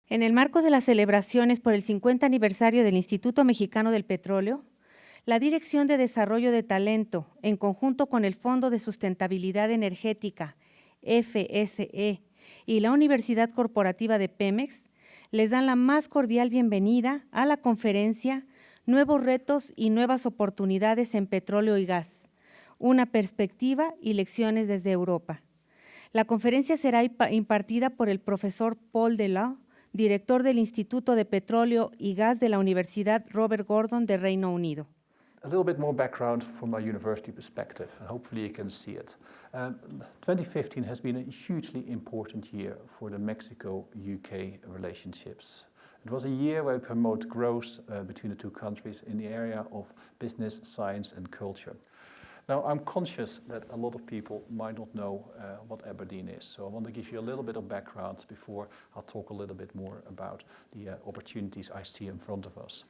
En el marco de las celebraciones por el 50 aniversario del Instituto Mexicano del Petróleo, la Dirección de Desarrollo de Talento, en conjunto con el Fondo de Sustentabilidad Energética, FSE, y la Universidad Corporativa de Pemex, les dan la más cordial bienvenida a la conferencia Nuevos retos y nuevas oportunidades en petróleo y gas, una perspectiva y lecciones desde Europa. La conferencia será impartida por el profesor Paul Leeuw, director del Instituto de Petróleo y Gas de la Universidad Robert Gordon de Reino Unido. A little bit more background from my university perspective, and hopefully you can see it. 2015 has been a hugely important year for the Mexico-UK relationships. It was a year where we promote growth between the two countries in the area of business, science and culture. Now, I'm conscious that a lot of people might not know what Aberdeen is, so I want to give you a little bit of background before I'll talk a little bit more about the opportunities I see in front of us.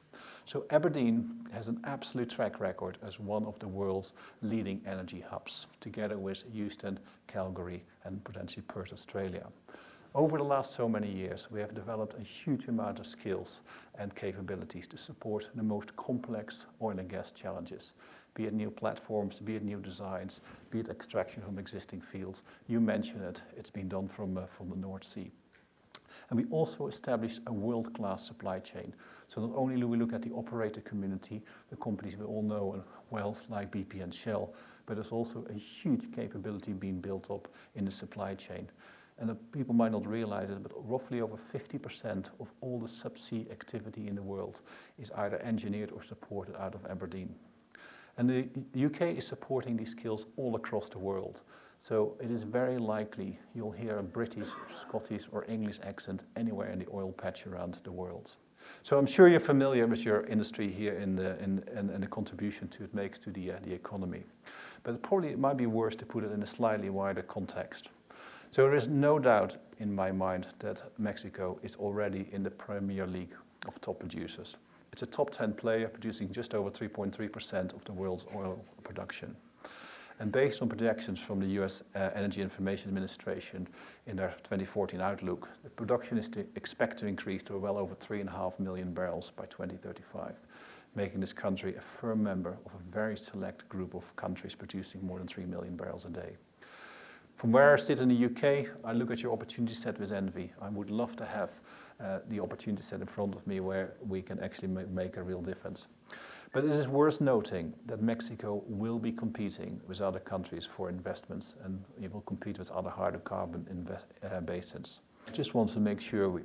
So Aberdeen has an absolute track record as one of the world's leading energy hubs, together with Houston, Calgary and potentially Perth, Australia. Over the last so many years, we have developed a huge amount of skills and capabilities to support the most complex oil and gas challenges, be it new platforms, be it new designs, be it extraction from existing fields. You mentioned it, it's been done from the North Sea. And we also established a world-class supply chain. So not only do we look at the operator community, the companies we all know and well, like BP and Shell, but there's also a huge capability being built up in the supply chain. And people might not realize it, but roughly over 50% of all the subsea activity in the world is either engineered or supported out of Aberdeen. And the UK is supporting these skills all across the world. So it is very likely you'll hear a British, Scottish or English accent anywhere in the oil patch around the world. So I'm sure you're familiar with your industry here and the contribution it makes to the economy. But probably it might be worse to put it in a slightly wider context. So there is no doubt in my mind that Mexico is already in the Premier League of top producers. It's a top 10 player producing just over 3.3% of the world's oil production. And based on projections from the US Energy Information Administration in their 2014 outlook, the production is expected to increase to well over 3.5 million barrels by 2035, making this country a firm member of a very select group of countries producing more than 3 million barrels a day. From where I sit in the UK, I look at your opportunity set with envy. I would love to have the opportunity set in front of me where we can actually make a real difference. But it is worth noting that Mexico will be competing with other countries for investments, and it will compete with other hydrocarbon basins. I just want to make sure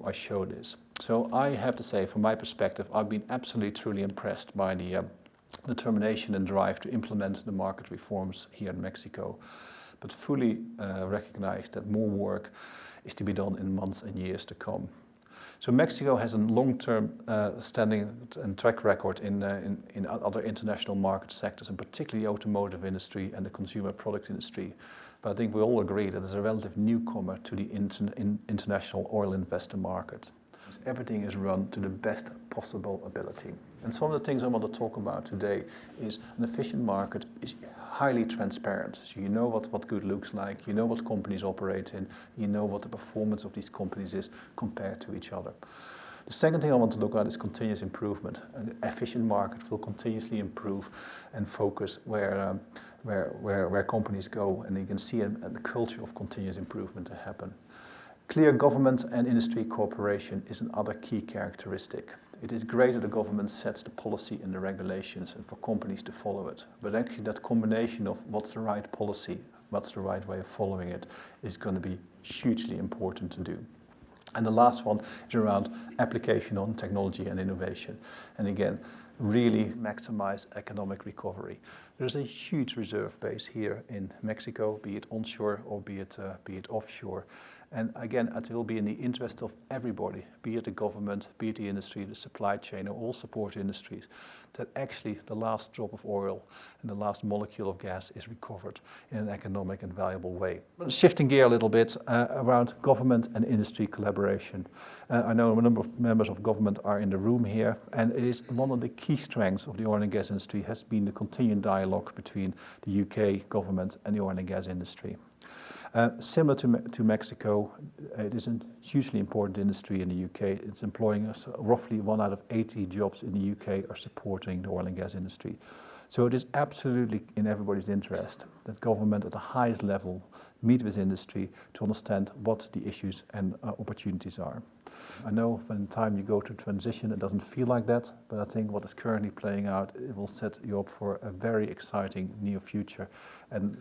I show this. So I have to say, from my perspective, I've been absolutely truly impressed by the determination and drive to implement the market reforms here in Mexico, but fully recognize that more work is to be done in months and years to come. So Mexico has a long-term standing and track record in other international market sectors, and particularly the automotive industry and the consumer product industry. But I think we all agree that it's a relative newcomer to the international oil investor market. Everything is run to the best possible ability. And some of the things I want to talk about today is an efficient market is highly transparent. So you know what good looks like, you know what companies operate in, you know what the performance of these companies is compared to each other. The second thing I want to look at is continuous improvement. An efficient market will continuously improve and focus where companies go, and you can see the culture of continuous improvement to happen. Clear government and industry cooperation is another key characteristic. It is great that the government sets the policy and the regulations and for companies to follow it. But actually that combination of what's the right policy, what's the right way of following it, is going to be hugely important to do. And the last one is around application on technology and innovation. And again, really maximize economic recovery. There's a huge reserve base here in Mexico, be it onshore or be it offshore. And again, it will be in the interest of everybody, be it the government, be it the industry, the supply chain, or all support industries, that actually the last drop of oil and the last molecule of gas is recovered in an economic and valuable way. Shifting gear a little bit around government and industry collaboration. I know a number of members of government are in the room here, and it is one of the key strengths of the oil and gas industry has been the continued dialogue between the UK government and the oil and gas industry. Similar to Mexico, it is a hugely important industry in the UK. It's employing us. Roughly 1 out of 80 jobs in the UK are supporting the oil and gas industry. So it is absolutely in everybody's interest that government at the highest level meet with industry to understand what the issues and opportunities are. I know when time you go to transition, it doesn't feel like that, but I think what is currently playing out, it will set you up for a very exciting near future and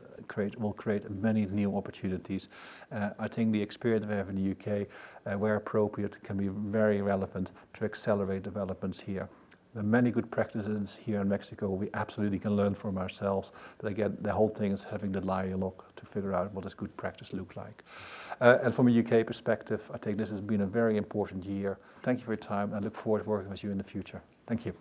will create many new opportunities. I think the experience we have in the UK, where appropriate, can be very relevant to accelerate developments here. There are many good practices here in Mexico we absolutely can learn from ourselves, but again, the whole thing is having the dialogue to figure out what does good practice look like. And from a UK perspective, I think this has been a very important year. Thank you for your time. I look forward to working with you in the future. Thank you.